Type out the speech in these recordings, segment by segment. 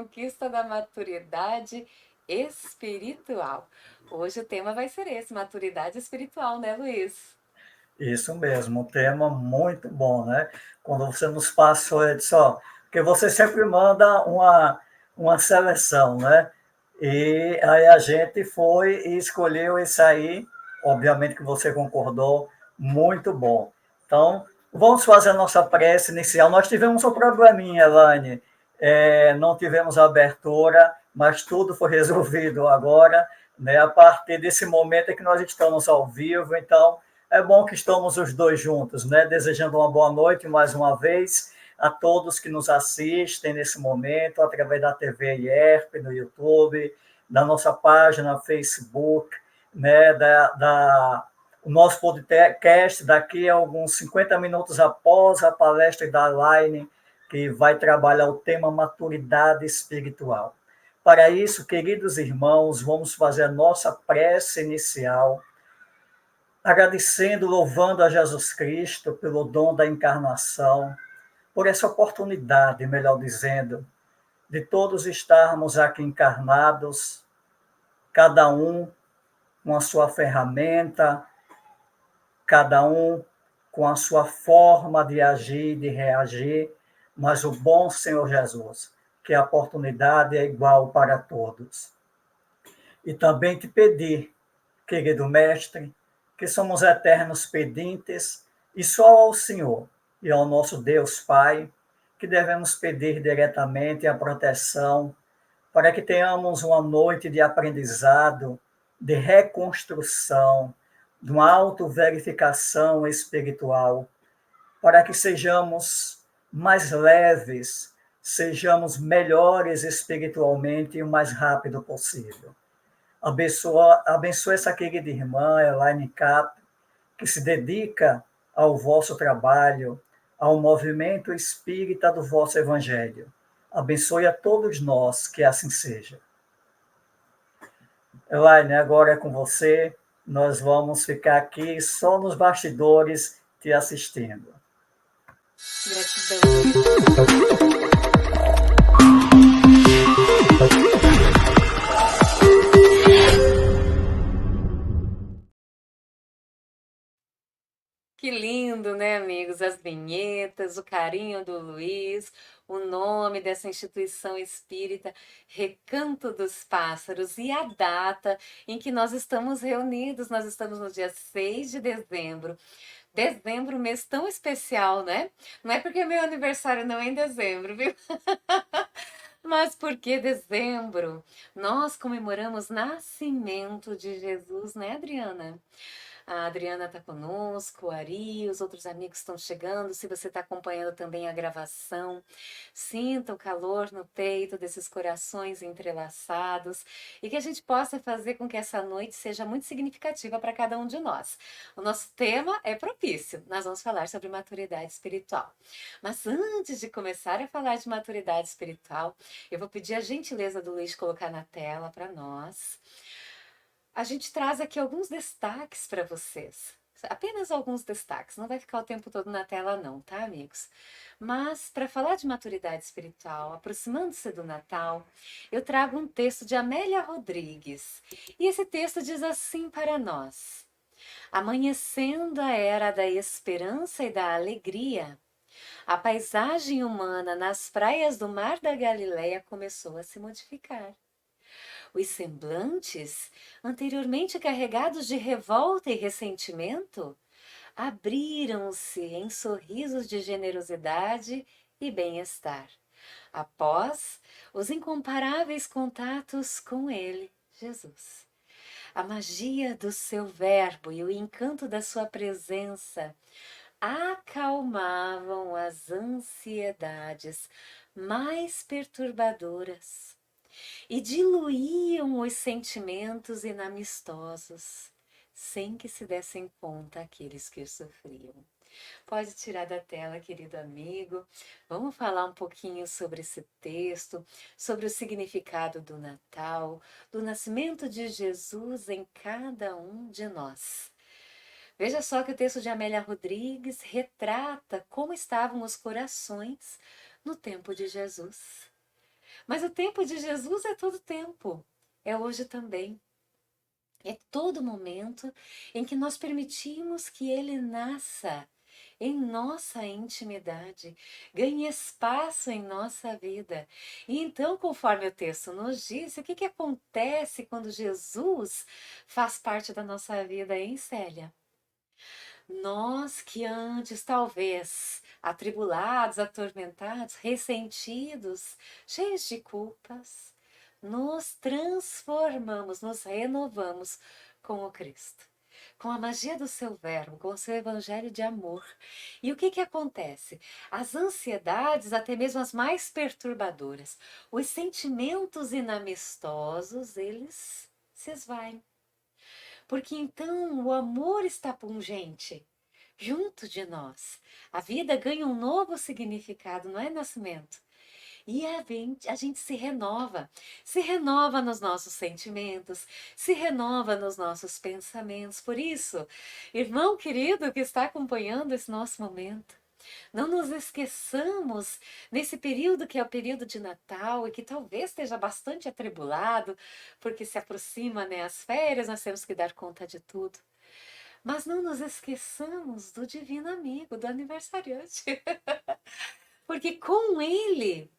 conquista da maturidade espiritual. Hoje o tema vai ser esse, maturidade espiritual, né, Luiz? Isso mesmo, um tema muito bom, né? Quando você nos passou, eu disse, ó, porque você sempre manda uma seleção, né? E aí a gente foi e escolheu esse aí, obviamente que você concordou, muito bom. Então, vamos fazer a nossa prece inicial. Nós tivemos um probleminha, Elaine, não tivemos abertura, mas tudo foi resolvido agora, né? A partir desse momento é que nós estamos ao vivo, então é bom que estamos os dois juntos, né? Desejando uma boa noite mais uma vez a todos que nos assistem nesse momento, através da TV IERP, no YouTube, da nossa página no Facebook, né? O nosso podcast daqui a alguns 50 minutos após a palestra da Line, que vai trabalhar o tema maturidade espiritual. Para isso, queridos irmãos, vamos fazer a nossa prece inicial, agradecendo, louvando a Jesus Cristo pelo dom da encarnação, por essa oportunidade, melhor dizendo, de todos estarmos aqui encarnados, cada um com a sua ferramenta, cada um com a sua forma de agir, de reagir, mas o bom Senhor Jesus, que a oportunidade é igual para todos. E também te pedir, querido Mestre, que somos eternos pedintes e só ao Senhor e ao nosso Deus Pai que devemos pedir diretamente a proteção para que tenhamos uma noite de aprendizado, de reconstrução, de uma autoverificação espiritual, para que sejamos mais leves, sejamos melhores espiritualmente o mais rápido possível. Abençoa essa querida irmã, Elaine Cap, que se dedica ao vosso trabalho, ao movimento espírita do vosso evangelho. Abençoe a todos nós, que assim seja. Elaine, agora é com você. Nós vamos ficar aqui só nos bastidores te assistindo. Gratidão, Luiz. Que lindo, né, amigos? As vinhetas, o carinho do Luiz, o nome dessa instituição espírita, Recanto dos Pássaros, e a data em que nós estamos reunidos. Nós estamos no dia 6 de dezembro. Dezembro, mês tão especial, né? Não é porque meu aniversário não é em dezembro, viu? Mas porque dezembro? Nós comemoramos nascimento de Jesus, né, Adriana? A Adriana está conosco, o Ari, os outros amigos estão chegando. Se você está acompanhando também a gravação, sinta o calor no peito desses corações entrelaçados e que a gente possa fazer com que essa noite seja muito significativa para cada um de nós. O nosso tema é propício, nós vamos falar sobre maturidade espiritual. Mas antes de começar a falar de maturidade espiritual, eu vou pedir a gentileza do Luiz colocar na tela para nós. A gente traz aqui alguns destaques para vocês. Apenas alguns destaques, não vai ficar o tempo todo na tela, não, tá, amigos? Mas, para falar de maturidade espiritual, aproximando-se do Natal, eu trago um texto de Amélia Rodrigues. E esse texto diz assim para nós: amanhecendo a era da esperança e da alegria, a paisagem humana nas praias do Mar da Galileia começou a se modificar. Os semblantes, anteriormente carregados de revolta e ressentimento, abriram-se em sorrisos de generosidade e bem-estar, após os incomparáveis contatos com Ele, Jesus. A magia do seu verbo e o encanto da sua presença acalmavam as ansiedades mais perturbadoras e diluíam os sentimentos inamistosos, sem que se dessem conta aqueles que sofriam. Pode tirar da tela, querido amigo. Vamos falar um pouquinho sobre esse texto, sobre o significado do Natal, do nascimento de Jesus em cada um de nós. Veja só que o texto de Amélia Rodrigues retrata como estavam os corações no tempo de Jesus. Mas o tempo de Jesus é todo tempo, é hoje também. É todo momento em que nós permitimos que ele nasça em nossa intimidade, ganhe espaço em nossa vida. E então, conforme o texto nos diz, o que que acontece quando Jesus faz parte da nossa vida, hein, Célia? Nós que antes, talvez, atribulados, atormentados, ressentidos, cheios de culpas, nos transformamos, nos renovamos com o Cristo, com a magia do seu verbo, com o seu evangelho de amor. E o que que acontece? As ansiedades, até mesmo as mais perturbadoras, os sentimentos inamistosos, eles se esvaem. Porque então o amor está pungente junto de nós. A vida ganha um novo significado, não é, Nascimento? E a gente se renova nos nossos sentimentos, se renova nos nossos pensamentos. Por isso, irmão querido que está acompanhando esse nosso momento, não nos esqueçamos nesse período que é o período de Natal e que talvez esteja bastante atribulado, porque se aproxima, né, as férias, nós temos que dar conta de tudo. Mas não nos esqueçamos do divino amigo, do aniversariante, porque com ele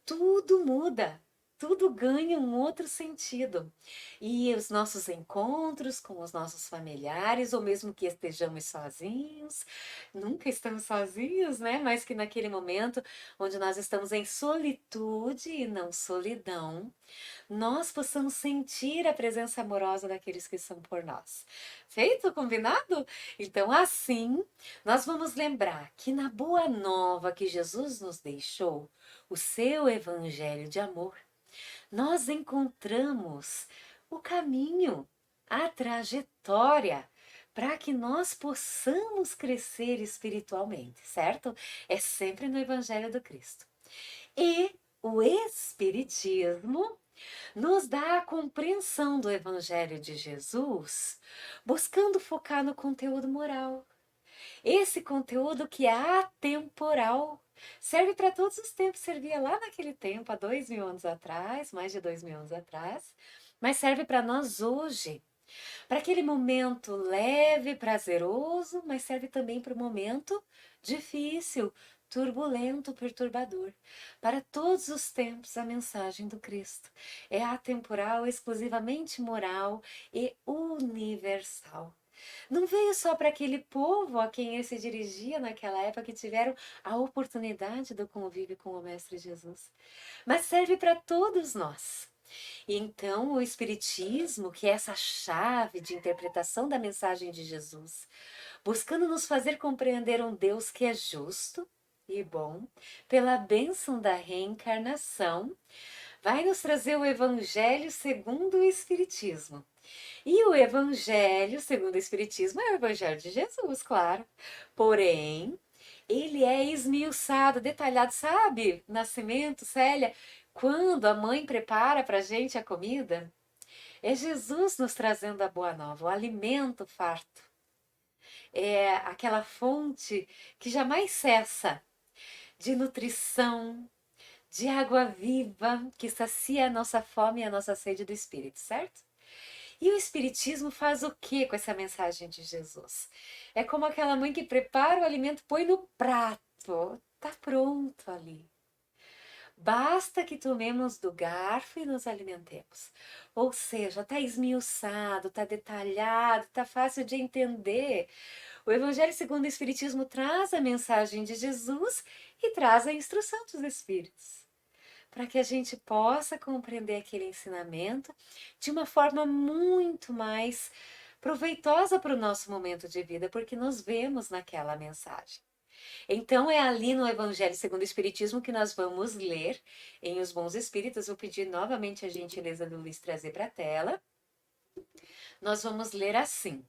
tudo muda, tudo ganha um outro sentido. E os nossos encontros com os nossos familiares, ou mesmo que estejamos sozinhos, nunca estamos sozinhos, né? Mas que naquele momento onde nós estamos em solitude e não solidão, nós possamos sentir a presença amorosa daqueles que são por nós. Feito, combinado? Então, assim, nós vamos lembrar que na boa nova que Jesus nos deixou, o seu evangelho de amor, nós encontramos o caminho, a trajetória para que nós possamos crescer espiritualmente, certo? É sempre no evangelho do Cristo. E o Espiritismo nos dá a compreensão do Evangelho de Jesus, buscando focar no conteúdo moral. Esse conteúdo que é atemporal, serve para todos os tempos, servia lá naquele tempo, há 2000 anos atrás, mais de 2000 anos atrás, mas serve para nós hoje. Para aquele momento leve, prazeroso, mas serve também para o momento difícil, turbulento, perturbador. Para todos os tempos, a mensagem do Cristo é atemporal, exclusivamente moral e universal. Não veio só para aquele povo a quem ele se dirigia naquela época que tiveram a oportunidade do convívio com o Mestre Jesus, mas serve para todos nós. E então o Espiritismo, que é essa chave de interpretação da mensagem de Jesus, buscando nos fazer compreender um Deus que é justo e bom, pela bênção da reencarnação, vai nos trazer o Evangelho segundo o Espiritismo. E o Evangelho segundo o Espiritismo é o Evangelho de Jesus, claro. Porém, ele é esmiuçado, detalhado, sabe? Nascimento, Célia, quando a mãe prepara para a gente a comida, é Jesus nos trazendo a boa nova, o alimento farto. É aquela fonte que jamais cessa de nutrição, de água viva, que sacia a nossa fome e a nossa sede do Espírito, certo? E o Espiritismo faz o que com essa mensagem de Jesus? É como aquela mãe que prepara o alimento, põe no prato, tá pronto ali. Basta que tomemos do garfo e nos alimentemos. Ou seja, está esmiuçado, está detalhado, está fácil de entender. O Evangelho segundo o Espiritismo traz a mensagem de Jesus e traz a instrução dos Espíritos, para que a gente possa compreender aquele ensinamento de uma forma muito mais proveitosa para o nosso momento de vida, porque nos vemos naquela mensagem. Então é ali no Evangelho segundo o Espiritismo que nós vamos ler em Os Bons Espíritos. Vou pedir novamente a gentileza do Luiz trazer para a tela. Nós vamos ler assim: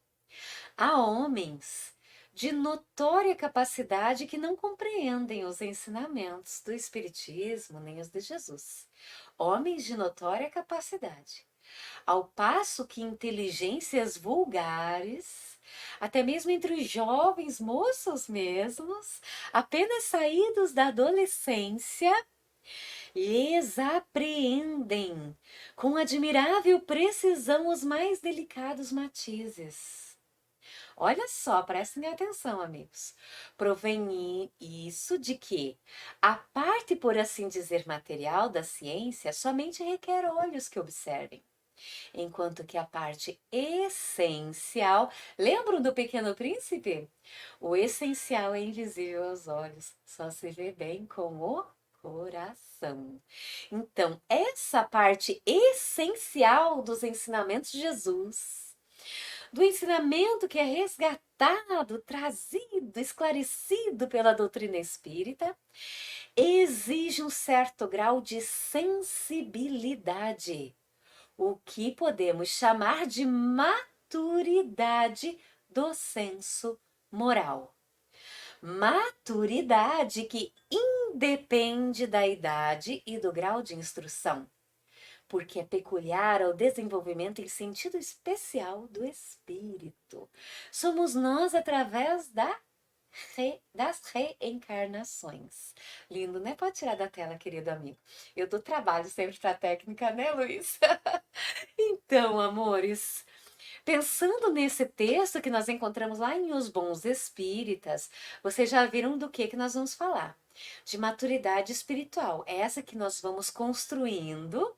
há homens de notória capacidade que não compreendem os ensinamentos do Espiritismo nem os de Jesus. Homens de notória capacidade. Ao passo que inteligências vulgares, até mesmo entre os jovens moços mesmos, apenas saídos da adolescência, lhes apreendem com admirável precisão os mais delicados matizes. Olha só, prestem atenção, amigos. Provém isso de que a parte, por assim dizer, material da ciência somente requer olhos que observem, enquanto que a parte essencial, lembram do Pequeno Príncipe? O essencial é invisível aos olhos, só se vê bem com o coração. Então, essa parte essencial dos ensinamentos de Jesus, do ensinamento que é resgatado, trazido, esclarecido pela doutrina espírita, exige um certo grau de sensibilidade, o que podemos chamar de maturidade do senso moral. Maturidade que independe da idade e do grau de instrução, porque é peculiar ao desenvolvimento em sentido especial do espírito. Somos nós através das reencarnações. Lindo, né? Pode tirar da tela, querido amigo. Eu dou trabalho sempre para a técnica, né, Luiz? Então, amores, pensando nesse texto que nós encontramos lá em Os Bons Espíritas, vocês já viram do que nós vamos falar? De maturidade espiritual. É essa que nós vamos construindo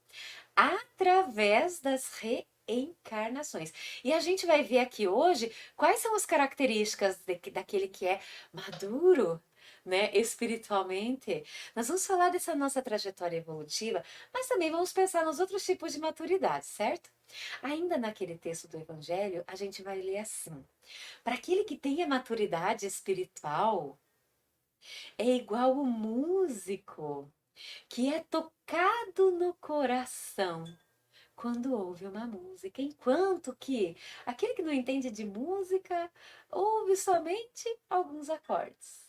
através das reencarnações. E a gente vai ver aqui hoje quais são as características daquele que é maduro, né, espiritualmente. Nós vamos falar dessa nossa trajetória evolutiva, mas também vamos pensar nos outros tipos de maturidade, certo? Ainda naquele texto do Evangelho, a gente vai ler assim: para aquele que tem a maturidade espiritual, é igual o músico que é tocado no coração quando ouve uma música, enquanto que aquele que não entende de música ouve somente alguns acordes.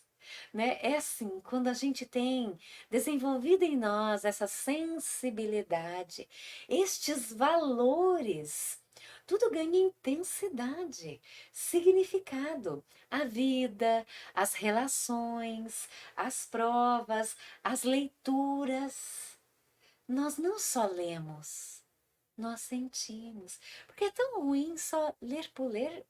Né? É assim, quando a gente tem desenvolvido em nós essa sensibilidade, estes valores, tudo ganha intensidade, significado. A vida, as relações, as provas, as leituras. Nós não só lemos, nós sentimos. Porque é tão ruim só ler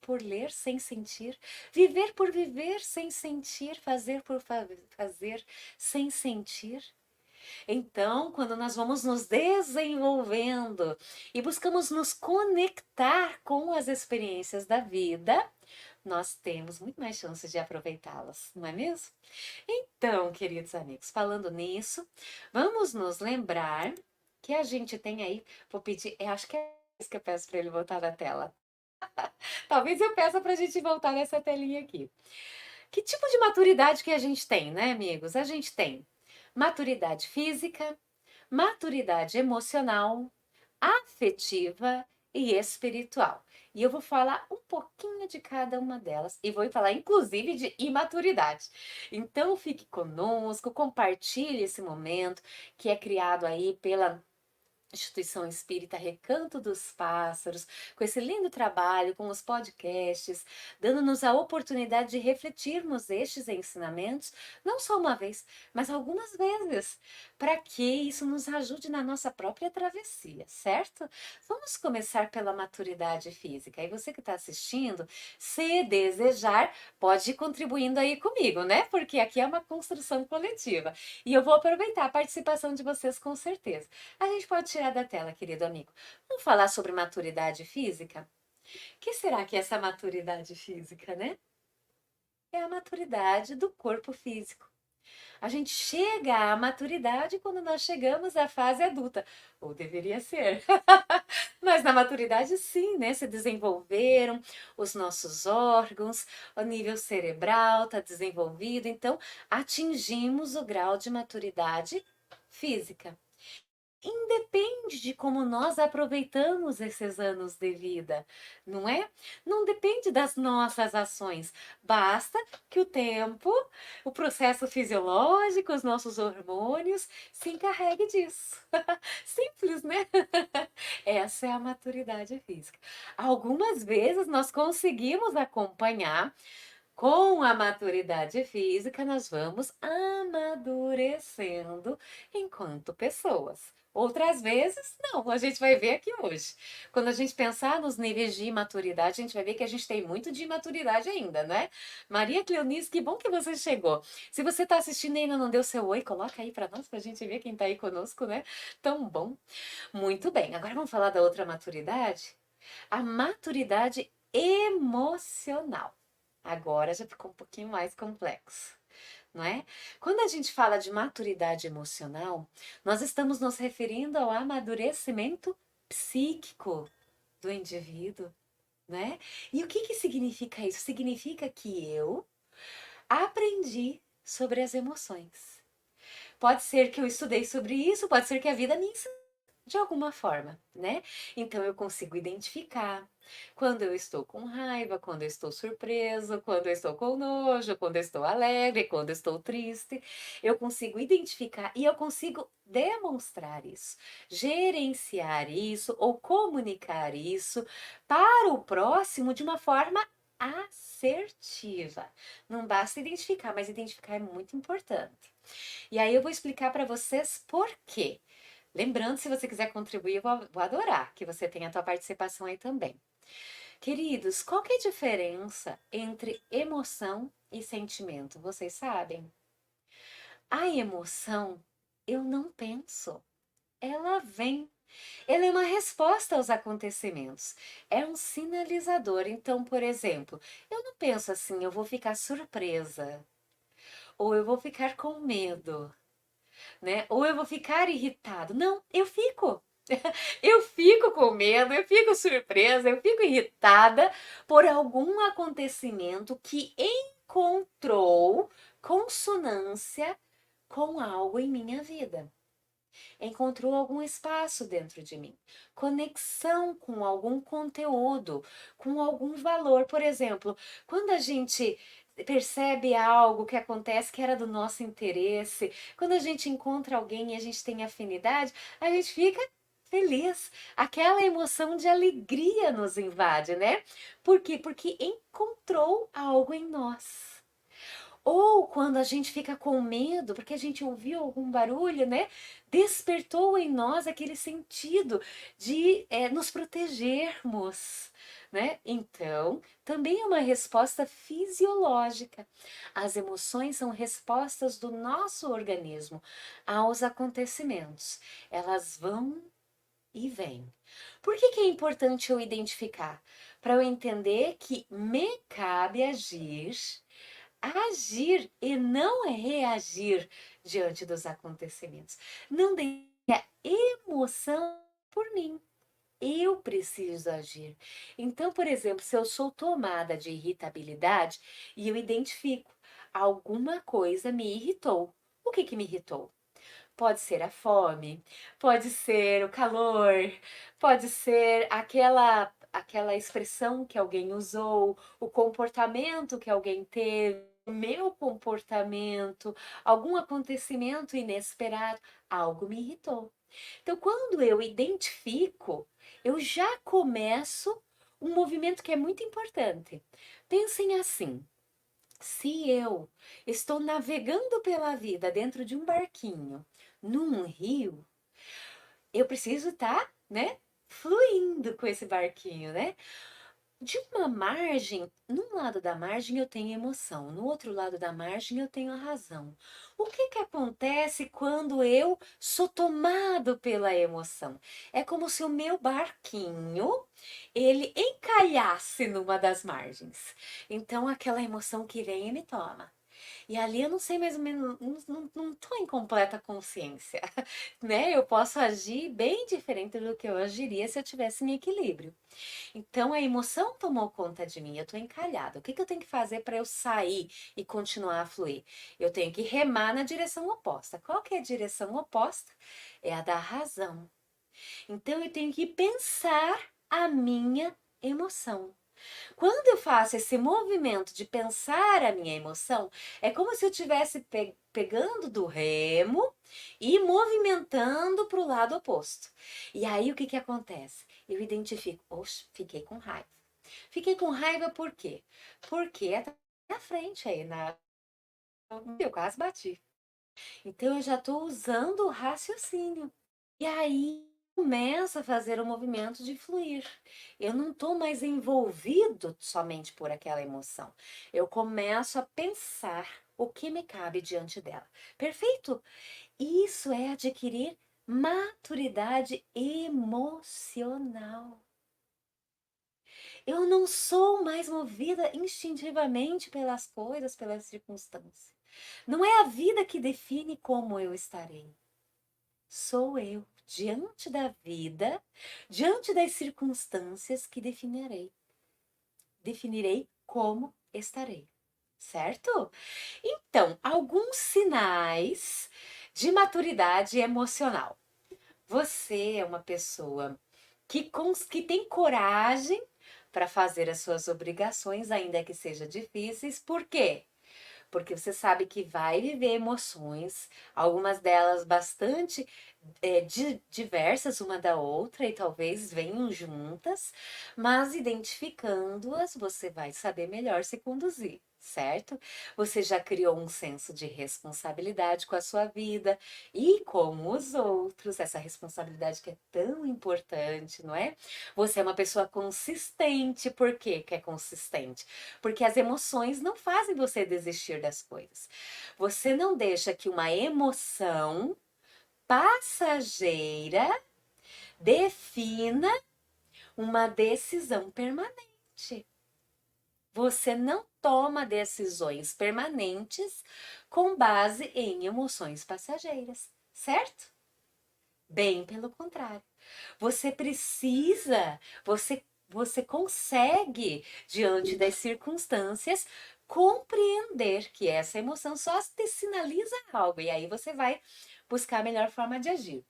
por ler sem sentir, viver por viver sem sentir, fazer por fazer sem sentir. Então, quando nós vamos nos desenvolvendo e buscamos nos conectar com as experiências da vida, nós temos muito mais chances de aproveitá-las, não é mesmo? Então, queridos amigos, falando nisso, vamos nos lembrar que a gente tem aí, vou pedir, eu acho que é isso que eu peço para ele voltar na tela. Talvez eu peça para a gente voltar nessa telinha aqui. Que tipo de maturidade que a gente tem, né, amigos? A gente tem maturidade física, maturidade emocional, afetiva e espiritual. E eu vou falar um pouquinho de cada uma delas e vou falar inclusive de imaturidade. Então fique conosco, compartilhe esse momento que é criado aí pela Instituição Espírita Recanto dos Pássaros, com esse lindo trabalho, com os podcasts, dando-nos a oportunidade de refletirmos estes ensinamentos, não só uma vez, mas algumas vezes, para que isso nos ajude na nossa própria travessia, certo? Vamos começar pela maturidade física. E você que está assistindo, se desejar, pode ir contribuindo aí comigo, né? Porque aqui é uma construção coletiva. E eu vou aproveitar a participação de vocês com certeza. A gente pode tirar da tela, querido amigo. Vamos falar sobre maturidade física? O que será que é essa maturidade física, né? É a maturidade do corpo físico. A gente chega à maturidade quando nós chegamos à fase adulta, ou deveria ser. Mas na maturidade, sim, né? Se desenvolveram os nossos órgãos, o nível cerebral está desenvolvido, então atingimos o grau de maturidade física. Independe de como nós aproveitamos esses anos de vida, não é? Não depende das nossas ações. Basta que o tempo, o processo fisiológico, os nossos hormônios se encarregue disso. Simples, né? Essa é a maturidade física. Algumas vezes nós conseguimos acompanhar Com a maturidade física, nós vamos amadurecendo enquanto pessoas. Outras vezes, não, a gente vai ver aqui hoje. Quando a gente pensar nos níveis de imaturidade, a gente vai ver que a gente tem muito de imaturidade ainda, né? Maria Cleonice, que bom que você chegou. Se você está assistindo e ainda não deu seu oi, coloca aí para nós, para a gente ver quem está aí conosco, né? Tão bom. Muito bem, agora vamos falar da outra maturidade? A maturidade emocional. Agora já ficou um pouquinho mais complexo, não é? Quando a gente fala de maturidade emocional, nós estamos nos referindo ao amadurecimento psíquico do indivíduo, né? E o que que significa isso? Significa que eu aprendi sobre as emoções. Pode ser que eu estudei sobre isso, pode ser que a vida me ensinou de alguma forma, né? Então eu consigo identificar quando eu estou com raiva, quando eu estou surpreso, quando eu estou com nojo, quando eu estou alegre, quando eu estou triste. Eu consigo identificar e eu consigo demonstrar isso, gerenciar isso ou comunicar isso para o próximo de uma forma assertiva. Não basta identificar, mas identificar é muito importante. E aí eu vou explicar para vocês por quê. Lembrando, se você quiser contribuir, eu vou adorar que você tenha a tua participação aí também. Queridos, qual que é a diferença entre emoção e sentimento? Vocês sabem? A emoção, eu não penso, ela vem. Ela é uma resposta aos acontecimentos. É um sinalizador. Então, por exemplo, eu não penso assim, eu vou ficar surpresa, ou eu vou ficar com medo, né? Ou eu vou ficar irritado. Não, eu fico. Eu fico com medo, eu fico surpresa, eu fico irritada por algum acontecimento que encontrou consonância com algo em minha vida. Encontrou algum espaço dentro de mim, conexão com algum conteúdo, com algum valor. Por exemplo, quando a gente percebe algo que acontece que era do nosso interesse, quando a gente encontra alguém e a gente tem afinidade, a gente fica feliz. Aquela emoção de alegria nos invade, né? Por quê? Porque encontrou algo em nós. Ou quando a gente fica com medo, porque a gente ouviu algum barulho, né? Despertou em nós aquele sentido de nos protegermos, né? Então, também é uma resposta fisiológica. As emoções são respostas do nosso organismo aos acontecimentos. Elas vão e vêm. Por que que é importante eu identificar? Para eu entender que me cabe agir e não reagir diante dos acontecimentos. Não deixe a emoção por mim. Eu preciso agir. Então, por exemplo, se eu sou tomada de irritabilidade e eu identifico alguma coisa me irritou. O que que me irritou? Pode ser a fome, pode ser o calor, pode ser aquela expressão que alguém usou, o comportamento que alguém teve, o meu comportamento, algum acontecimento inesperado, algo me irritou. Então, quando eu identifico, eu já começo um movimento que é muito importante. Pensem assim: se eu estou navegando pela vida dentro de um barquinho, num rio, eu preciso estar, né, fluindo com esse barquinho, né? De uma margem, num lado da margem eu tenho emoção, no outro lado da margem eu tenho a razão. O que que acontece quando eu sou tomado pela emoção? É como se o meu barquinho, ele encalhasse numa das margens. Então aquela emoção que vem e me toma. E ali eu não sei mais ou menos, não tô em completa consciência, né? Eu posso agir bem diferente do que eu agiria se eu tivesse em equilíbrio. Então a emoção tomou conta de mim, eu tô encalhada. O que que eu tenho que fazer para eu sair e continuar a fluir? Eu tenho que remar na direção oposta. Qual que é a direção oposta? É a da razão. Então eu tenho que pensar a minha emoção. Quando eu faço esse movimento de pensar a minha emoção, é como se eu estivesse pegando do remo e movimentando para o lado oposto. E aí o que que acontece? Eu identifico, oxe, fiquei com raiva. Fiquei com raiva por quê? Porque na frente aí, eu quase bati. Então eu já estou usando o raciocínio. E aí começa a fazer o movimento de fluir. Eu não estou mais envolvido somente por aquela emoção. Eu começo a pensar o que me cabe diante dela. Perfeito? Isso é adquirir maturidade emocional. Eu não sou mais movida instintivamente pelas coisas, pelas circunstâncias. Não é a vida que define como eu estarei. Sou eu, diante da vida, diante das circunstâncias que definirei. Definirei como estarei. Certo? Então, alguns sinais de maturidade emocional. Você é uma pessoa que tem coragem para fazer as suas obrigações, ainda que sejam difíceis. Por quê? Porque você sabe que vai viver emoções, algumas delas bastante diversas uma da outra e talvez venham juntas, mas identificando-as, você vai saber melhor se conduzir. Certo? Você já criou um senso de responsabilidade com a sua vida e com os outros, essa responsabilidade que é tão importante, não é? Você é uma pessoa consistente. Por quê que é consistente? Porque as emoções não fazem você desistir das coisas. Você não deixa que uma emoção passageira defina uma decisão permanente. Você não toma decisões permanentes com base em emoções passageiras, certo? Bem pelo contrário. Você precisa, você consegue, diante das circunstâncias, compreender que essa emoção só te sinaliza algo e aí você vai buscar a melhor forma de agir.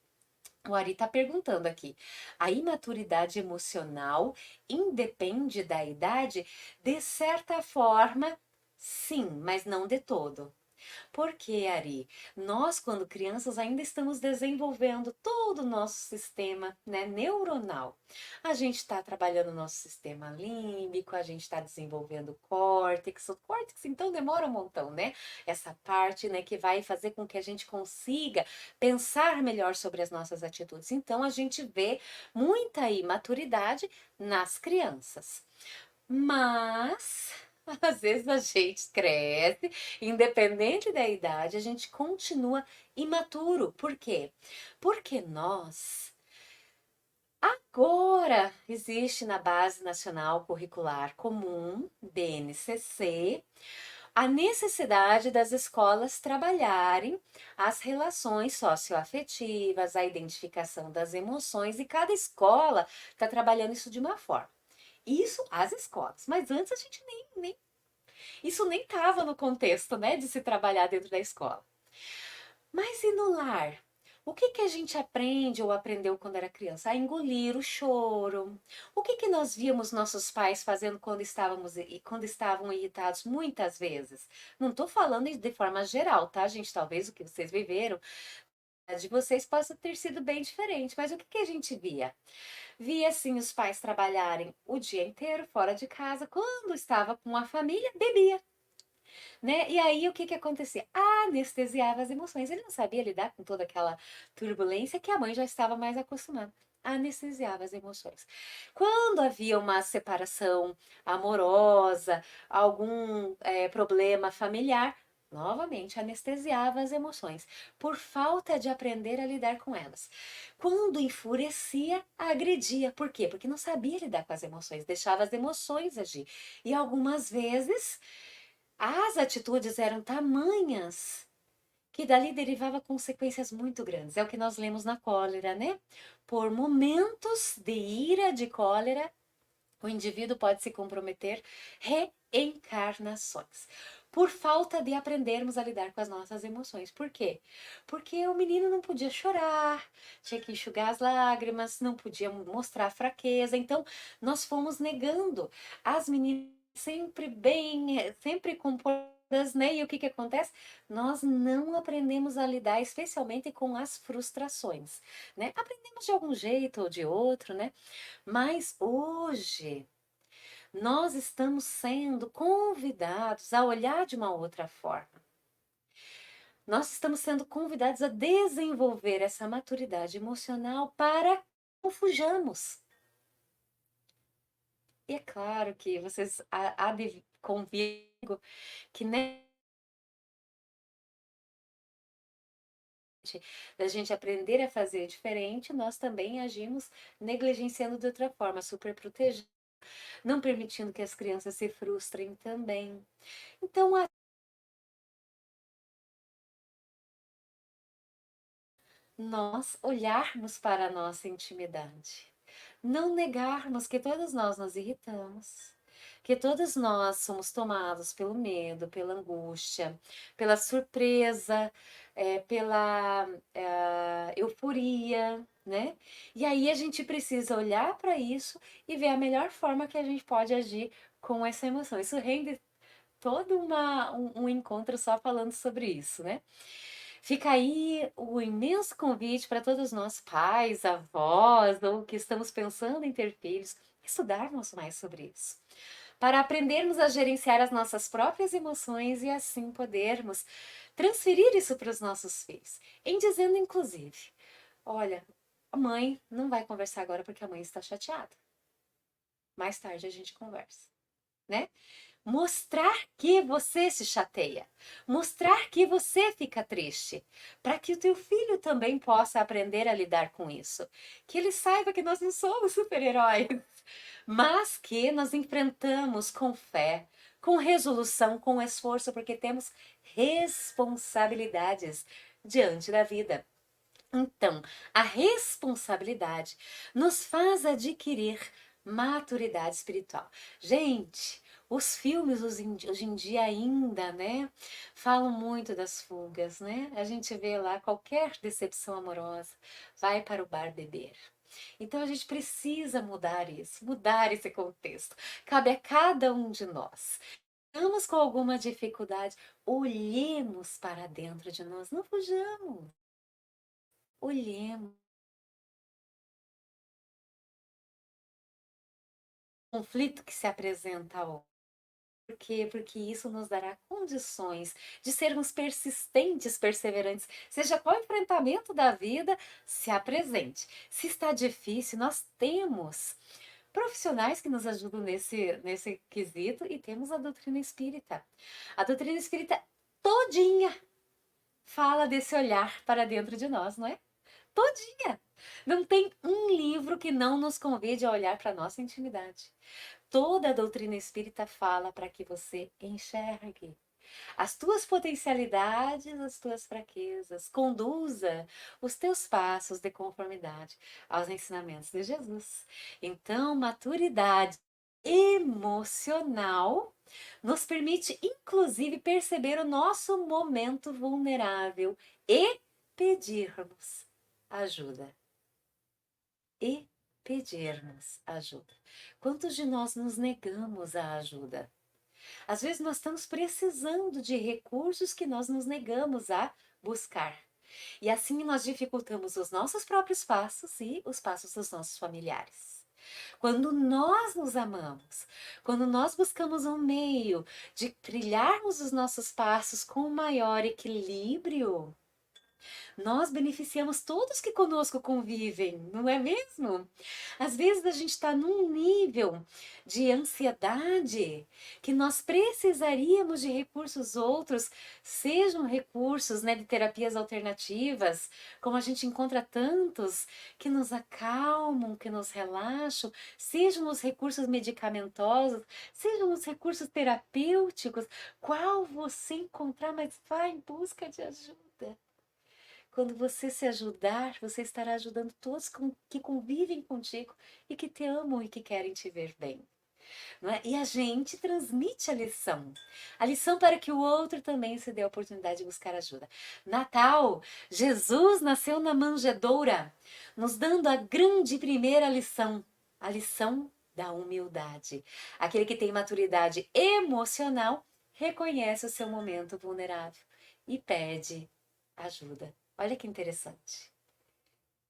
O Ari está perguntando aqui: a imaturidade emocional independe da idade? De certa forma, sim, mas não de todo. Porque, Ari, nós, quando crianças, ainda estamos desenvolvendo todo o nosso sistema, né, neuronal. A gente está trabalhando o nosso sistema límbico, a gente está desenvolvendo o córtex. O córtex, então, demora um montão, né? Essa parte, né, que vai fazer com que a gente consiga pensar melhor sobre as nossas atitudes. Então, a gente vê muita imaturidade nas crianças. Mas às vezes a gente cresce, independente da idade, a gente continua imaturo. Por quê? Porque nós agora existe na Base Nacional Curricular Comum, BNCC, a necessidade das escolas trabalharem as relações socioafetivas, a identificação das emoções, e cada escola está trabalhando isso de uma forma. Isso as escolas, mas antes a gente nem isso nem estava no contexto, né, de se trabalhar dentro da escola. Mas e no lar? O que que a gente aprende ou aprendeu quando era criança? A engolir o choro. O que que nós víamos nossos pais fazendo quando estavam irritados muitas vezes? Não estou falando de forma geral, tá, gente? Talvez o que vocês viveram de vocês possa ter sido bem diferente, mas o que que a gente via? Via assim os pais trabalharem o dia inteiro fora de casa, quando estava com a família, bebia, né? E aí o que que acontecia? Anestesiava as emoções. Ele não sabia lidar com toda aquela turbulência que a mãe já estava mais acostumada. Anestesiava as emoções. Quando havia uma separação amorosa, algum problema familiar, novamente anestesiava as emoções, por falta de aprender a lidar com elas. Quando enfurecia, agredia. Por quê? Porque não sabia lidar com as emoções, deixava as emoções agir. E algumas vezes as atitudes eram tamanhas que dali derivava consequências muito grandes. É o que nós lemos na cólera, né? Por momentos de ira, de cólera, o indivíduo pode se comprometer reencarnações. Por falta de aprendermos a lidar com as nossas emoções. Por quê? Porque o menino não podia chorar, tinha que enxugar as lágrimas, não podia mostrar fraqueza. Então, nós fomos negando as meninas sempre bem, sempre comportadas, né? E o que que acontece? Nós não aprendemos a lidar, especialmente com as frustrações, né? Aprendemos de algum jeito ou de outro, né? Mas hoje nós estamos sendo convidados a olhar de uma outra forma. Nós estamos sendo convidados a desenvolver essa maturidade emocional para que não fujamos. E é claro que vocês há de comigo que da gente aprender a fazer diferente, nós também agimos negligenciando de outra forma, super protegendo, não permitindo que as crianças se frustrem também. Então, nós olharmos para a nossa intimidade, não negarmos que todos nós nos irritamos, que todos nós somos tomados pelo medo, pela angústia, pela surpresa, pela euforia, né? E aí a gente precisa olhar para isso e ver a melhor forma que a gente pode agir com essa emoção. Isso rende todo um encontro só falando sobre isso, né? Fica aí o imenso convite para todos nós, pais, avós, ou que estamos pensando em ter filhos, estudarmos mais sobre isso. Para aprendermos a gerenciar as nossas próprias emoções e assim podermos transferir isso para os nossos filhos. Em dizendo, inclusive, olha, a mãe não vai conversar agora porque a mãe está chateada. Mais tarde a gente conversa, né? Mostrar que você se chateia, mostrar que você fica triste, para que o teu filho também possa aprender a lidar com isso. Que ele saiba que nós não somos super-heróis, mas que nós enfrentamos com fé, com resolução, com esforço, porque temos responsabilidades diante da vida. Então, a responsabilidade nos faz adquirir maturidade espiritual. Gente, os filmes hoje em dia ainda, né, falam muito das fugas, né? A gente vê lá qualquer decepção amorosa, vai para o bar beber. Então a gente precisa mudar isso, mudar esse contexto. Cabe a cada um de nós. Estamos com alguma dificuldade, olhemos para dentro de nós, não fujamos. Olhemos o conflito que se apresenta ao. Por quê? Porque isso nos dará condições de sermos persistentes, perseverantes, seja qual enfrentamento da vida se apresente. Se está difícil, nós temos profissionais que nos ajudam nesse quesito e temos a doutrina espírita. A doutrina espírita todinha fala desse olhar para dentro de nós, não é? Todinha! Não tem um livro que não nos convide a olhar para a nossa intimidade. Toda a doutrina espírita fala para que você enxergue as tuas potencialidades, as tuas fraquezas, conduza os teus passos de conformidade aos ensinamentos de Jesus. Então, maturidade emocional nos permite, inclusive, perceber o nosso momento vulnerável e pedirmos ajuda. E pedirmos ajuda. Quantos de nós nos negamos à ajuda? Às vezes nós estamos precisando de recursos que nós nos negamos a buscar. E assim nós dificultamos os nossos próprios passos e os passos dos nossos familiares. Quando nós nos amamos, quando nós buscamos um meio de trilharmos os nossos passos com maior equilíbrio, nós beneficiamos todos que conosco convivem, não é mesmo? Às vezes a gente está num nível de ansiedade que nós precisaríamos de recursos outros, sejam recursos, né, de terapias alternativas, como a gente encontra tantos que nos acalmam, que nos relaxam, sejam os recursos medicamentosos, sejam os recursos terapêuticos, qual você encontrar, mas vá em busca de ajuda. Quando você se ajudar, você estará ajudando todos que convivem contigo e que te amam e que querem te ver bem. Não é? E a gente transmite a lição para que o outro também se dê a oportunidade de buscar ajuda. Natal, Jesus nasceu na manjedoura, nos dando a grande primeira lição, a lição da humildade. Aquele que tem maturidade emocional reconhece o seu momento vulnerável e pede ajuda. Olha que interessante.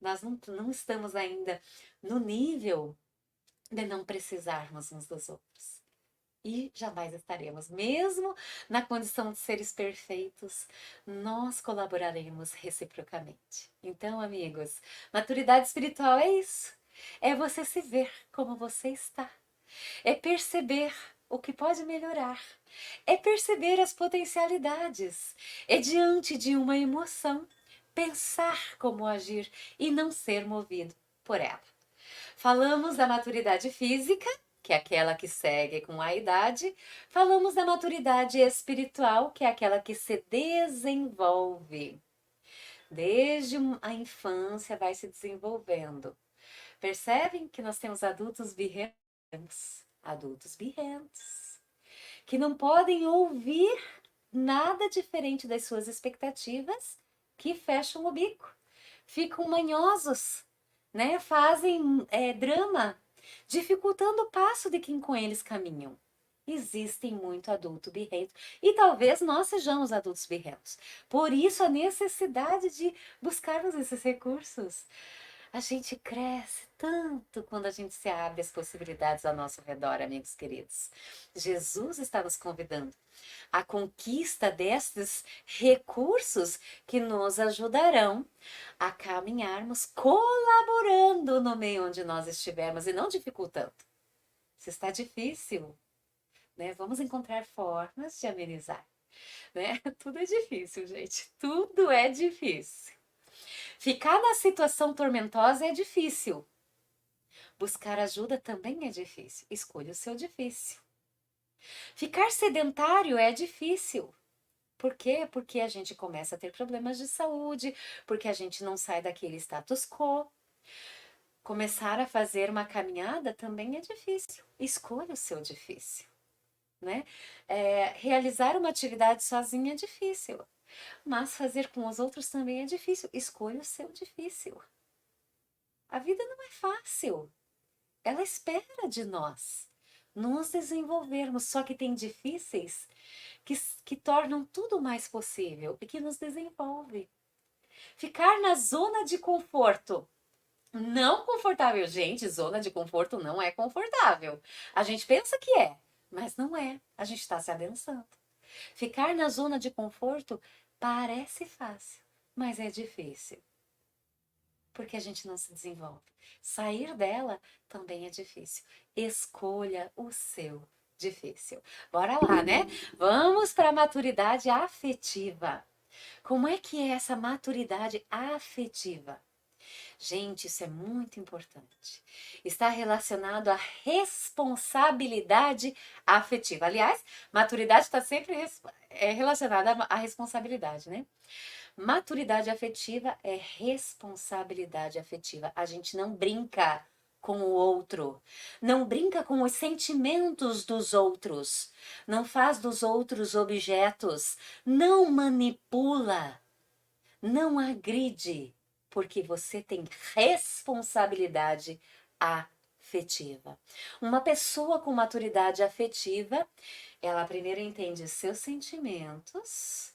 Nós não estamos ainda no nível de não precisarmos uns dos outros. E jamais estaremos, mesmo na condição de seres perfeitos, nós colaboraremos reciprocamente. Então, amigos, maturidade espiritual é isso. É você se ver como você está. É perceber o que pode melhorar. É perceber as potencialidades. É diante de uma emoção, pensar como agir e não ser movido por ela. Falamos da maturidade física, que é aquela que segue com a idade. Falamos da maturidade espiritual, que é aquela que se desenvolve. Desde a infância vai se desenvolvendo. Percebem que nós temos adultos birrentos, que não podem ouvir nada diferente das suas expectativas, que fecham o bico, ficam manhosos, né? Fazem drama, dificultando o passo de quem com eles caminham. Existem muito adulto birrento e talvez nós sejamos adultos birrentos. Por isso a necessidade de buscarmos esses recursos. A gente cresce tanto quando a gente se abre as possibilidades ao nosso redor, amigos queridos. Jesus está nos convidando à conquista destes recursos que nos ajudarão a caminharmos colaborando no meio onde nós estivermos e não dificultando. Se está difícil, né? Vamos encontrar formas de amenizar, né? Tudo é difícil, gente. Tudo é difícil. Ficar na situação tormentosa é difícil. Buscar ajuda também é difícil. Escolha o seu difícil. Ficar sedentário é difícil. Por quê? Porque a gente começa a ter problemas de saúde, porque a gente não sai daquele status quo. Começar a fazer uma caminhada também é difícil. Escolha o seu difícil, né? Realizar uma atividade sozinha é difícil, mas fazer com os outros também é difícil. Escolha o seu difícil. A vida não é fácil. Ela espera de nós nos desenvolvermos, só que tem difíceis que tornam tudo mais possível e que nos desenvolve. Ficar na zona de conforto. Não confortável. Gente, zona de conforto não é confortável. A gente pensa que é, mas não é. A gente está se adensando. Ficar na zona de conforto parece fácil, mas é difícil. Porque a gente não se desenvolve. Sair dela também é difícil. Escolha o seu difícil. Bora lá, né? Vamos para a maturidade afetiva. Como é que é essa maturidade afetiva? Gente, isso é muito importante. Está relacionado à responsabilidade afetiva. Aliás, maturidade está sempre relacionada à responsabilidade, né? Maturidade afetiva é responsabilidade afetiva. A gente não brinca com o outro, não brinca com os sentimentos dos outros, não faz dos outros objetos, não manipula, não agride, porque você tem responsabilidade afetiva. Uma pessoa com maturidade afetiva, ela primeiro entende seus sentimentos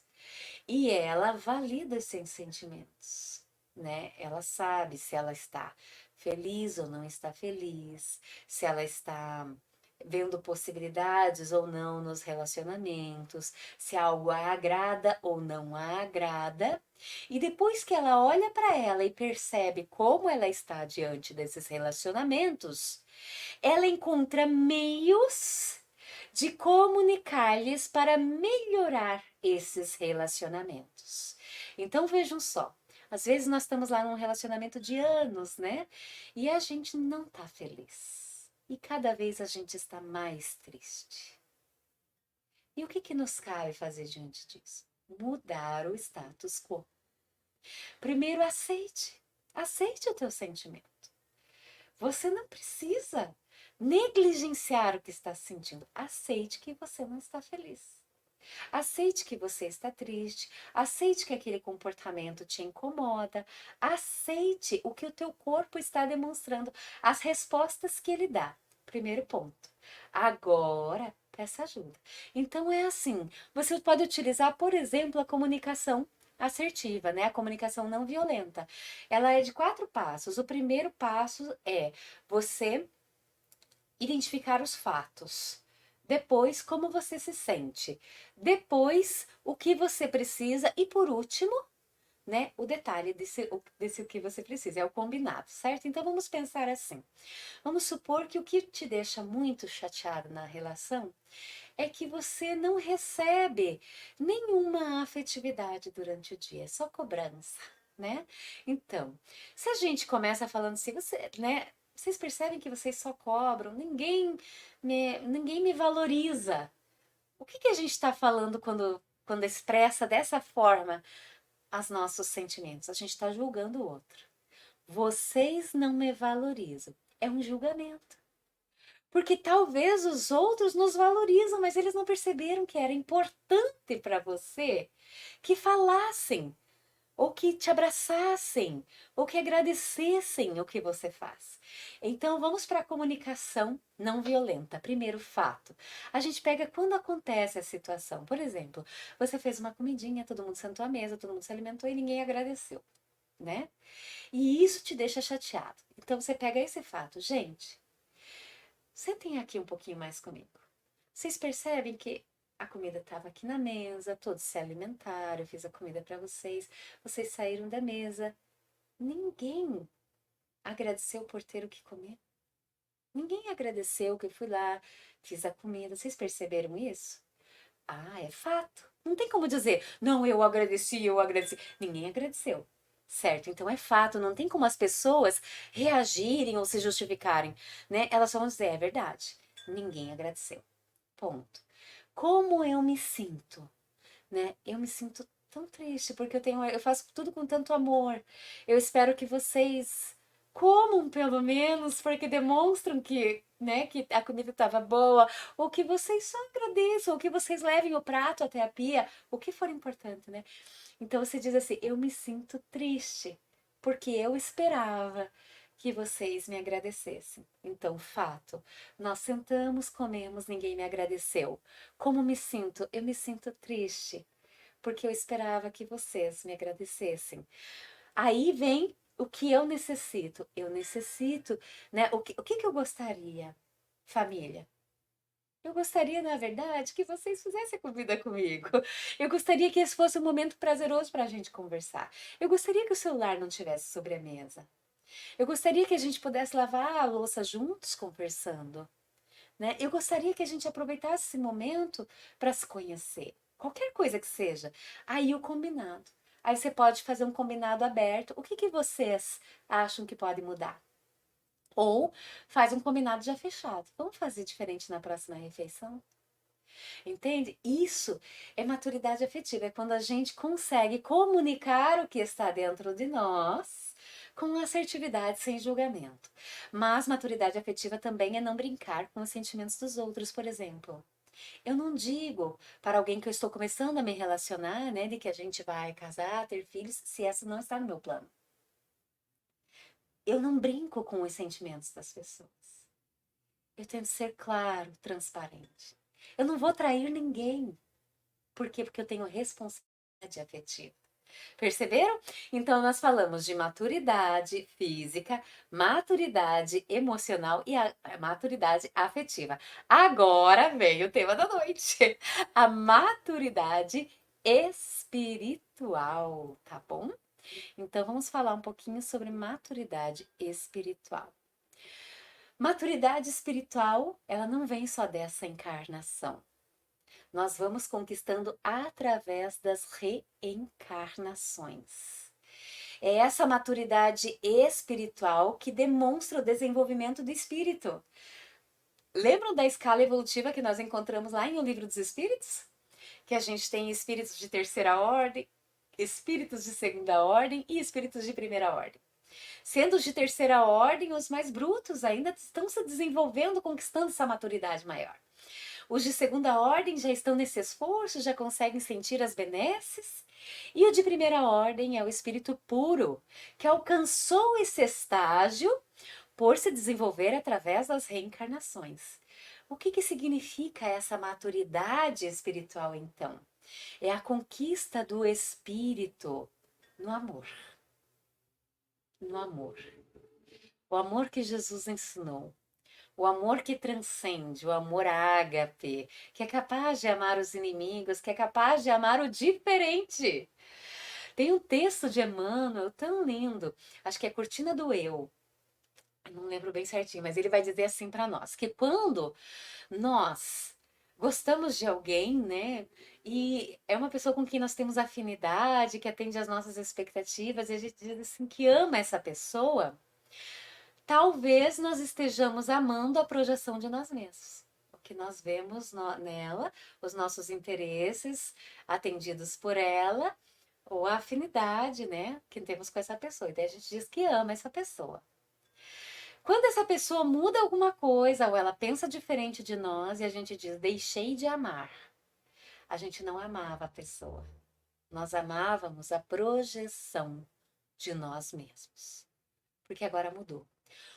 e ela valida os seus sentimentos, né? Ela sabe se ela está feliz ou não está feliz, se ela está vendo possibilidades ou não nos relacionamentos, se algo a agrada ou não a agrada. E depois que ela olha para ela e percebe como ela está diante desses relacionamentos, ela encontra meios de comunicar-lhes para melhorar esses relacionamentos. Então vejam só, às vezes nós estamos lá num relacionamento de anos, né? E a gente não tá feliz. E cada vez a gente está mais triste. E o que nos cabe fazer diante disso? Mudar o status quo. Primeiro aceite. Aceite o teu sentimento. Você não precisa negligenciar o que está sentindo. Aceite que você não está feliz. Aceite que você está triste. Aceite que aquele comportamento te incomoda. Aceite o que o teu corpo está demonstrando, as respostas que ele dá. Primeiro ponto. Agora, peça ajuda. Então é assim, você pode utilizar, por exemplo, a comunicação assertiva, né? A comunicação não violenta. Ela é de 4 passos. O primeiro passo é você identificar os fatos. Depois, como você se sente. Depois, o que você precisa. E por último, né, o detalhe desse o que você precisa, é o combinado, certo? Então vamos pensar assim. Vamos supor que o que te deixa muito chateado na relação é que você não recebe nenhuma afetividade durante o dia, é só cobrança, né? Então, se a gente começa falando assim, você, né? Vocês percebem que vocês só cobram, ninguém me valoriza. O que a gente está falando quando expressa dessa forma os nossos sentimentos? A gente está julgando o outro. Vocês não me valorizam. É um julgamento. Porque talvez os outros nos valorizam, mas eles não perceberam que era importante para você que falassem, ou que te abraçassem, ou que agradecessem o que você faz. Então vamos para a comunicação não violenta. Primeiro fato. A gente pega quando acontece a situação. Por exemplo, você fez uma comidinha, todo mundo sentou à mesa, todo mundo se alimentou e ninguém agradeceu, né? E isso te deixa chateado. Então você pega esse fato. Gente, sentem aqui um pouquinho mais comigo. Vocês percebem que a comida estava aqui na mesa, todos se alimentaram, eu fiz a comida para vocês, vocês saíram da mesa. Ninguém agradeceu por ter o que comer. Ninguém agradeceu que eu fui lá, fiz a comida. Vocês perceberam isso? Ah, é fato. Não tem como dizer, não, eu agradeci, eu agradeci. Ninguém agradeceu. Certo? Então é fato, não tem como as pessoas reagirem ou se justificarem, né? Elas só vão dizer, é verdade. Ninguém agradeceu. Ponto. Como eu me sinto, né? Eu me sinto tão triste porque eu faço tudo com tanto amor. Eu espero que vocês comam pelo menos, porque demonstram que, né, que a comida estava boa, ou que vocês só agradeçam, ou que vocês levem o prato até a pia, o que for importante, né? Então você diz assim: eu me sinto triste porque eu esperava que vocês me agradecessem. Então, fato, nós sentamos, comemos, ninguém me agradeceu. Como me sinto? Eu me sinto triste porque eu esperava que vocês me agradecessem. Aí vem o que eu necessito. Eu necessito, né? O que eu gostaria, família? Eu gostaria, na verdade, que vocês fizessem comida comigo. Eu gostaria que esse fosse um momento prazeroso para a gente conversar. Eu gostaria que o celular não tivesse sobre a mesa. Eu gostaria que a gente pudesse lavar a louça juntos conversando, né? Eu gostaria que a gente aproveitasse esse momento para se conhecer. Qualquer coisa que seja. Aí o combinado. Aí você pode fazer um combinado aberto. O que vocês acham que pode mudar? Ou faz um combinado já fechado. Vamos fazer diferente na próxima refeição? Entende? Isso é maturidade afetiva, é quando a gente consegue comunicar o que está dentro de nós com assertividade, sem julgamento. Mas maturidade afetiva também é não brincar com os sentimentos dos outros, por exemplo. Eu não digo para alguém que eu estou começando a me relacionar, né, de que a gente vai casar, ter filhos, se essa não está no meu plano. Eu não brinco com os sentimentos das pessoas. Eu tento ser claro, transparente. Eu não vou trair ninguém. Por quê? Porque eu tenho responsabilidade afetiva. Perceberam? Então, nós falamos de maturidade física, maturidade emocional e a maturidade afetiva. Agora vem o tema da noite: a maturidade espiritual, tá bom? Então, vamos falar um pouquinho sobre maturidade espiritual. Maturidade espiritual, ela não vem só dessa encarnação. Nós vamos conquistando através das reencarnações. É essa maturidade espiritual que demonstra o desenvolvimento do espírito. Lembram da escala evolutiva que nós encontramos lá em O Livro dos Espíritos? Que a gente tem espíritos de terceira ordem, espíritos de segunda ordem e espíritos de primeira ordem. Sendo os de terceira ordem, os mais brutos ainda estão se desenvolvendo, conquistando essa maturidade maior. Os de segunda ordem já estão nesse esforço, já conseguem sentir as benesses. E o de primeira ordem é o espírito puro, que alcançou esse estágio por se desenvolver através das reencarnações. O que significa essa maturidade espiritual, então? É a conquista do espírito no amor. No amor. O amor que Jesus ensinou. O amor que transcende, o amor ágape, que é capaz de amar os inimigos, que é capaz de amar o diferente. Tem um texto de Emmanuel tão lindo, acho que é Cortina do Eu, não lembro bem certinho, mas ele vai dizer assim para nós, que quando nós gostamos de alguém, né, e é uma pessoa com quem nós temos afinidade, que atende às nossas expectativas, e a gente diz assim que ama essa pessoa, talvez nós estejamos amando a projeção de nós mesmos. O que nós vemos nela, os nossos interesses atendidos por ela, ou a afinidade, né, que temos com essa pessoa. E daí a gente diz que ama essa pessoa. Quando essa pessoa muda alguma coisa, ou ela pensa diferente de nós, e a gente diz, deixei de amar, a gente não amava a pessoa. Nós amávamos a projeção de nós mesmos. Porque agora mudou.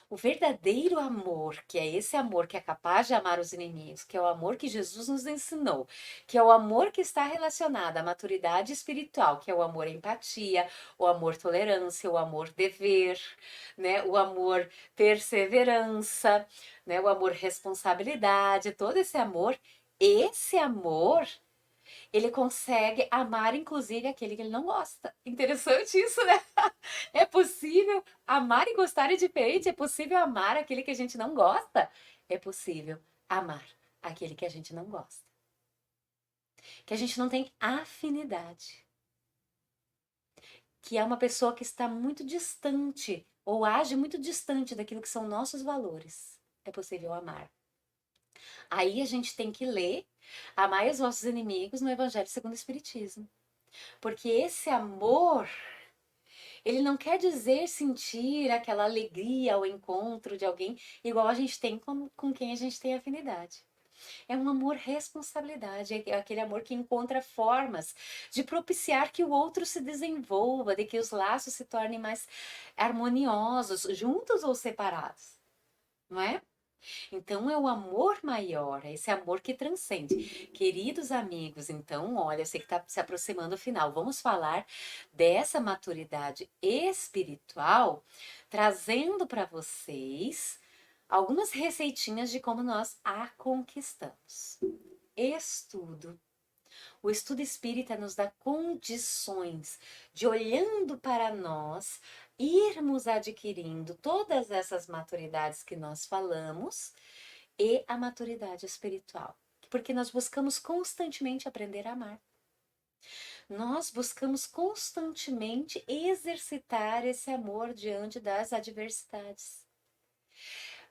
O verdadeiro amor, que é esse amor que é capaz de amar os inimigos, que é o amor que Jesus nos ensinou, que é o amor que está relacionado à maturidade espiritual, que é o amor empatia, o amor tolerância, o amor dever, né? O amor perseverança, né? O amor responsabilidade, todo esse amor ele consegue amar, inclusive, aquele que ele não gosta. Interessante isso, né? É possível amar e gostar é diferente. É possível amar aquele que a gente não gosta. É possível amar aquele que a gente não gosta. Que a gente não tem afinidade. Que é uma pessoa que está muito distante ou age muito distante daquilo que são nossos valores. É possível amar. Aí a gente tem que ler Amai os vossos inimigos no Evangelho segundo o Espiritismo. Porque esse amor, ele não quer dizer sentir aquela alegria ao encontro de alguém igual a gente tem com quem a gente tem afinidade. É um amor responsabilidade, é aquele amor que encontra formas de propiciar que o outro se desenvolva, de que os laços se tornem mais harmoniosos, juntos ou separados, não é? Então é o amor maior, é esse amor que transcende. Queridos amigos, então, olha, eu sei que está se aproximando o final. Vamos falar dessa maturidade espiritual, trazendo para vocês algumas receitinhas de como nós a conquistamos. Estudo. O estudo espírita nos dá condições de, olhando para nós, irmos adquirindo todas essas maturidades que nós falamos e a maturidade espiritual. Porque nós buscamos constantemente aprender a amar. Nós buscamos constantemente exercitar esse amor diante das adversidades.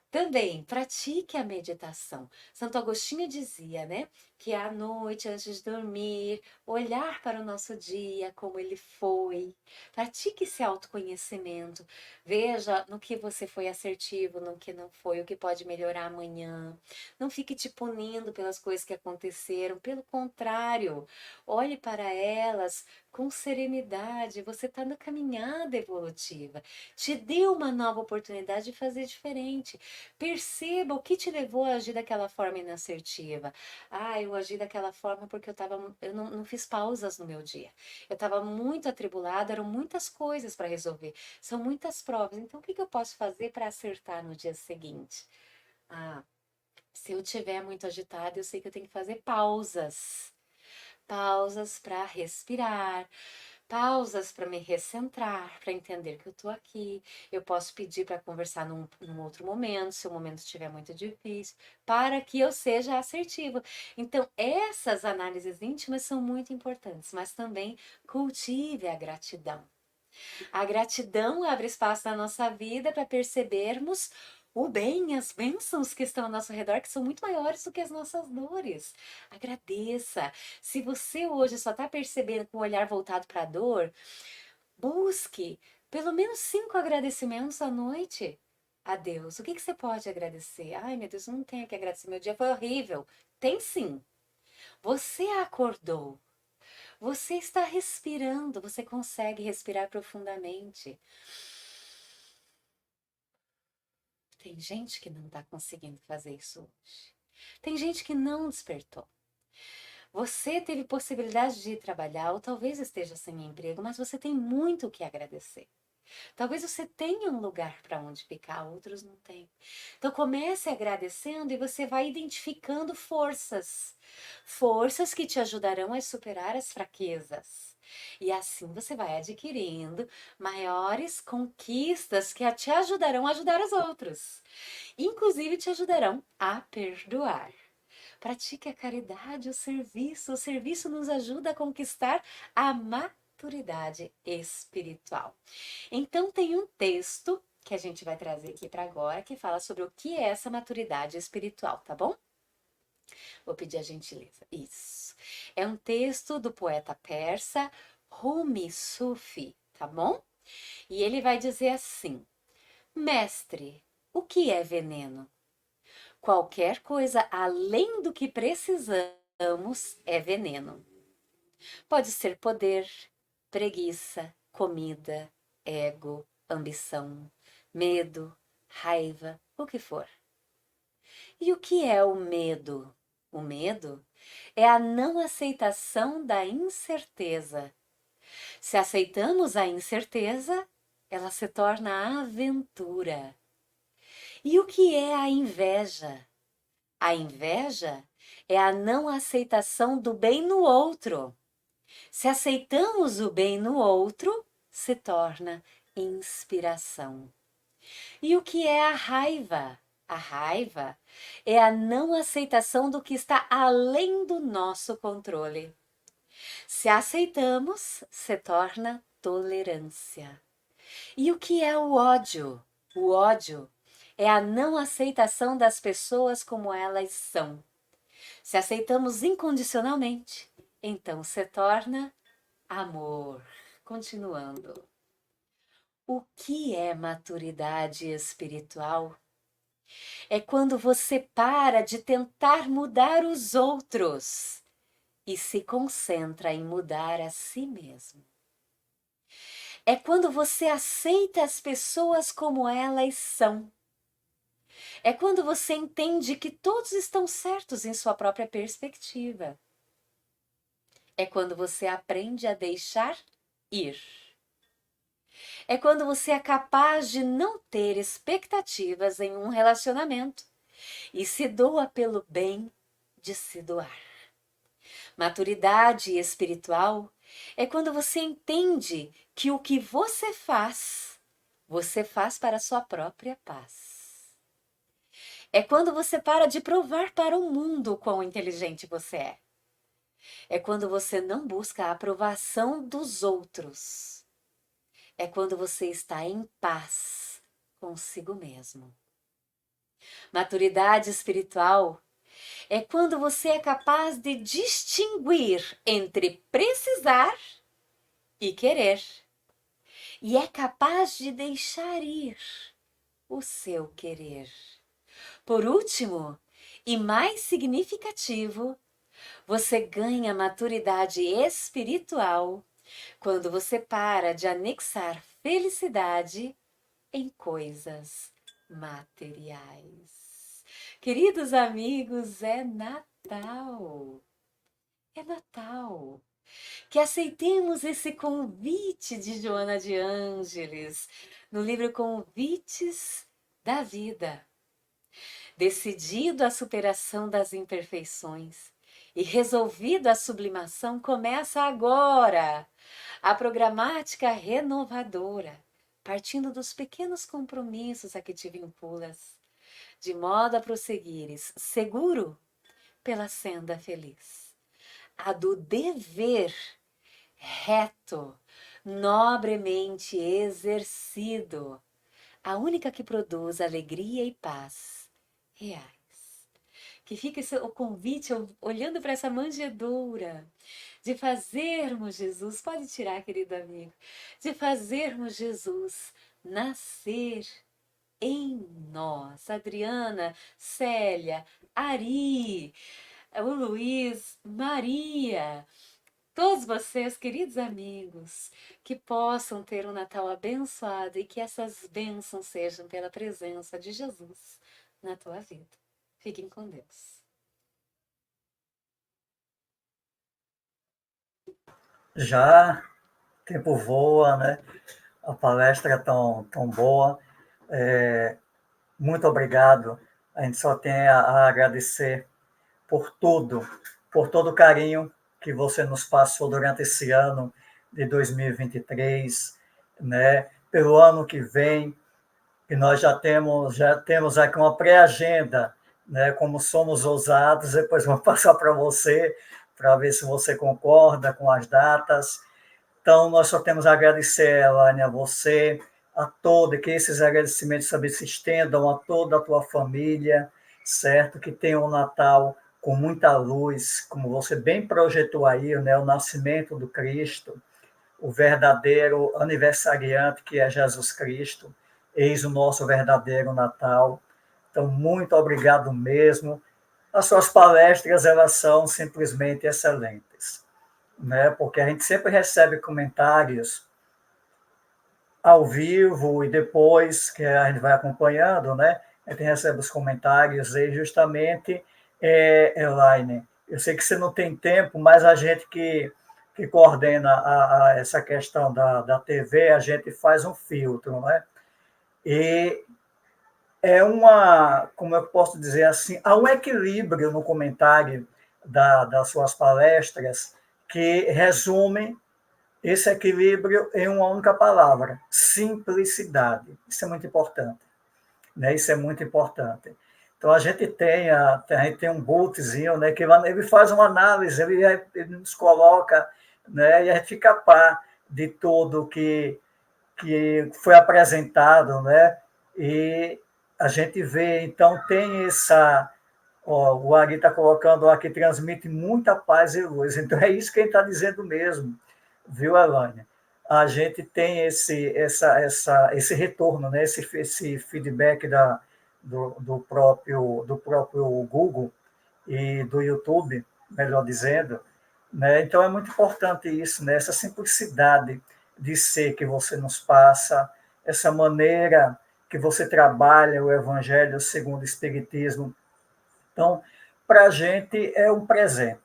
Também pratique a meditação. Santo Agostinho dizia, né, que à noite, antes de dormir, olhar para o nosso dia, como ele foi. Pratique esse autoconhecimento. Veja no que você foi assertivo, no que não foi, o que pode melhorar amanhã. Não fique te punindo pelas coisas que aconteceram. Pelo contrário, olhe para elas com serenidade. Você está na caminhada evolutiva. Te dê uma nova oportunidade de fazer diferente. Perceba o que te levou a agir daquela forma inassertiva. Ah, eu agi daquela forma porque eu não fiz pausas no meu dia. Eu estava muito atribulada, eram muitas coisas para resolver, são muitas provas. Então, o que eu posso fazer para acertar no dia seguinte? Ah, se eu estiver muito agitada, eu sei que eu tenho que fazer pausas. Pausas para respirar, pausas para me recentrar, para entender que eu estou aqui. Eu posso pedir para conversar num outro momento, se o momento estiver muito difícil, para que eu seja assertiva. Então, essas análises íntimas são muito importantes, mas também cultive a gratidão. A gratidão abre espaço na nossa vida para percebermos o bem, as bênçãos que estão ao nosso redor, que são muito maiores do que as nossas dores. Agradeça. Se você hoje só está percebendo com o olhar voltado para a dor, busque pelo menos 5 agradecimentos à noite a Deus. O que você pode agradecer? Ai, meu Deus, não tenho que agradecer. Meu dia foi horrível. Tem sim. Você acordou. Você está respirando. Você consegue respirar profundamente. Tem gente que não está conseguindo fazer isso hoje. Tem gente que não despertou. Você teve possibilidade de ir trabalhar, ou talvez esteja sem emprego, mas você tem muito o que agradecer. Talvez você tenha um lugar para onde picar, outros não têm. Então comece agradecendo e você vai identificando forças. Forças que te ajudarão a superar as fraquezas. E assim você vai adquirindo maiores conquistas que te ajudarão a ajudar os outros. Inclusive te ajudarão a perdoar. Pratique a caridade, o serviço. O serviço nos ajuda a conquistar a maturidade espiritual. Então, tem um texto que a gente vai trazer aqui para agora que fala sobre o que é essa maturidade espiritual, tá bom? Vou pedir a gentileza. Isso. É um texto do poeta persa Rumi Sufi, tá bom? E ele vai dizer assim: Mestre, o que é veneno? Qualquer coisa além do que precisamos é veneno. Pode ser poder, preguiça, comida, ego, ambição, medo, raiva, o que for. E o que é o medo? O medo é a não aceitação da incerteza. Se aceitamos a incerteza, ela se torna aventura. E o que é a inveja? A inveja é a não aceitação do bem no outro. Se aceitamos o bem no outro, se torna inspiração. E o que é a raiva? A raiva é a não aceitação do que está além do nosso controle. Se aceitamos, se torna tolerância. E o que é o ódio? O ódio é a não aceitação das pessoas como elas são. Se aceitamos incondicionalmente, então se torna amor. Continuando. O que é maturidade espiritual? É quando você para de tentar mudar os outros e se concentra em mudar a si mesmo. É quando você aceita as pessoas como elas são. É quando você entende que todos estão certos em sua própria perspectiva. É quando você aprende a deixar ir. É quando você é capaz de não ter expectativas em um relacionamento e se doa pelo bem de se doar. Maturidade espiritual é quando você entende que o que você faz para a sua própria paz. É quando você para de provar para o mundo o quão inteligente você é. É quando você não busca a aprovação dos outros. É quando você está em paz consigo mesmo. Maturidade espiritual é quando você é capaz de distinguir entre precisar e querer. E é capaz de deixar ir o seu querer. Por último, e mais significativo, você ganha maturidade espiritual quando você para de anexar felicidade em coisas materiais. Queridos amigos, é Natal. É Natal. Que aceitemos esse convite de Joana de Ângeles no livro Convites da Vida. Decidido a superação das imperfeições e resolvido a sublimação, começa agora a programática renovadora, partindo dos pequenos compromissos a que te vinculas, de modo a prosseguires seguro pela senda feliz. A do dever reto, nobremente exercido, a única que produz alegria e paz reais. Que fica o convite, olhando para essa manjedoura, de fazermos Jesus, pode tirar, querido amigo, de fazermos Jesus nascer em nós. Adriana, Célia, Ari, o Luiz, Maria, todos vocês, queridos amigos, que possam ter um Natal abençoado e que essas bênçãos sejam pela presença de Jesus na tua vida. Fiquem com Deus. Já, tempo voa, né? a palestra tão boa. Muito obrigado. A gente só tem a agradecer por tudo, por todo o carinho que você nos passou durante esse ano de 2023, né? Pelo ano que vem, que nós já temos aqui uma pré-agenda, né? Como somos ousados, depois vou passar para você, para ver se você concorda com as datas. Então, nós só temos a agradecer, Elaine, a você, a todos, que esses agradecimentos também se estendam a toda a tua família, certo? Que tenham um Natal com muita luz, como você bem projetou aí, né? O nascimento do Cristo, o verdadeiro aniversariante que é Jesus Cristo, eis o nosso verdadeiro Natal. Então, muito obrigado mesmo. As suas palestras, elas são simplesmente excelentes, né? Porque a gente sempre recebe comentários ao vivo e depois que a gente vai acompanhando, né? A gente recebe os comentários e justamente, Elaine, eu sei que você não tem tempo, mas a gente que coordena essa questão da TV, a gente faz um filtro, né? E como eu posso dizer assim, há um equilíbrio no comentário das suas palestras que resume esse equilíbrio em uma única palavra: simplicidade. Isso é muito importante, né? Isso é muito importante. Então a gente tem um Boltzinho, né? Que ele faz uma análise, ele nos coloca, né? E a gente fica a par de tudo que foi apresentado, né? E a gente vê, então tem essa. Ó, o Ari está colocando aqui, transmite muita paz e luz. Então é isso que ele está dizendo mesmo, viu, Elânia? A gente tem esse retorno, né? esse feedback do próprio Google e do YouTube, melhor dizendo, né? Então é muito importante isso, né? Essa simplicidade de ser que você nos passa, essa maneira que você trabalha o Evangelho segundo o Espiritismo. Então, para a gente é um presente,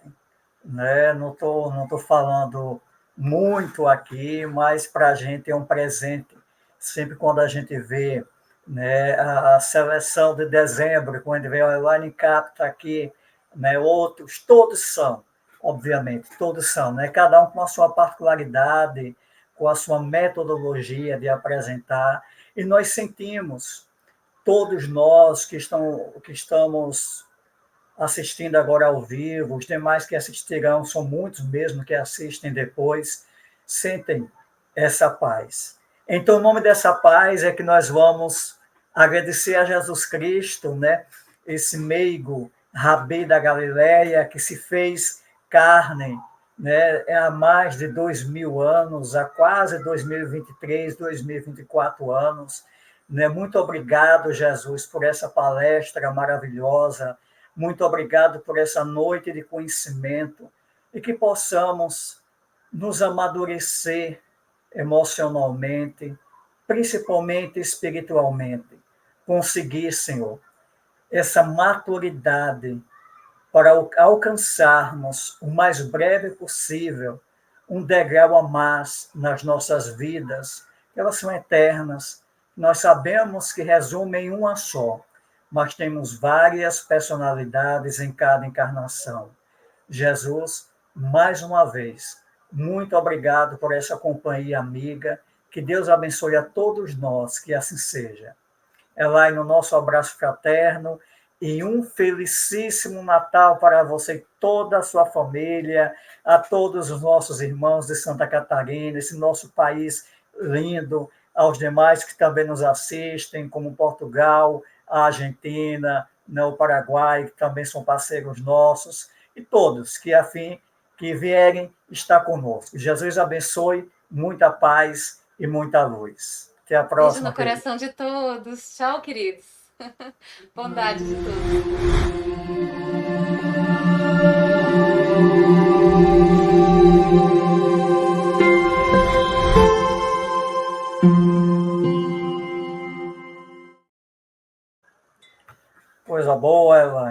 né? Não tô falando muito aqui, mas para a gente é um presente. Sempre quando a gente vê, né, a seleção de dezembro, quando vem o Elaine Capta aqui, né, outros, todos são, obviamente, todos são, né? Cada um com a sua particularidade, com a sua metodologia de apresentar, e nós sentimos, todos nós que estamos assistindo agora ao vivo, os demais que assistirão, são muitos mesmo que assistem depois, sentem essa paz. Então, o nome dessa paz é que nós vamos agradecer a Jesus Cristo, né? Esse meigo Rabi da Galileia que se fez carne, né? Há mais de 2000 anos, há quase 2023, 2024 anos. Né? Muito obrigado, Jesus, por essa palestra maravilhosa. Muito obrigado por essa noite de conhecimento e que possamos nos amadurecer emocionalmente, principalmente espiritualmente. Conseguir, Senhor, essa maturidade para alcançarmos o mais breve possível um degrau a mais nas nossas vidas, elas são eternas. Nós sabemos que resumem em uma só, mas temos várias personalidades em cada encarnação. Jesus, mais uma vez, muito obrigado por essa companhia amiga. Que Deus abençoe a todos nós, que assim seja. Elaine, no nosso abraço fraterno e um felicíssimo Natal para você e toda a sua família, a todos os nossos irmãos de Santa Catarina, esse nosso país lindo, aos demais que também nos assistem, como Portugal, a Argentina, né, o Paraguai, que também são parceiros nossos, e todos que, afim, que vierem estar conosco. Jesus abençoe, muita paz e muita luz. Até a Beijo próxima, no querido. coração de todos. Tchau, queridos. Bondade de todos. Coisa boa, Elaine.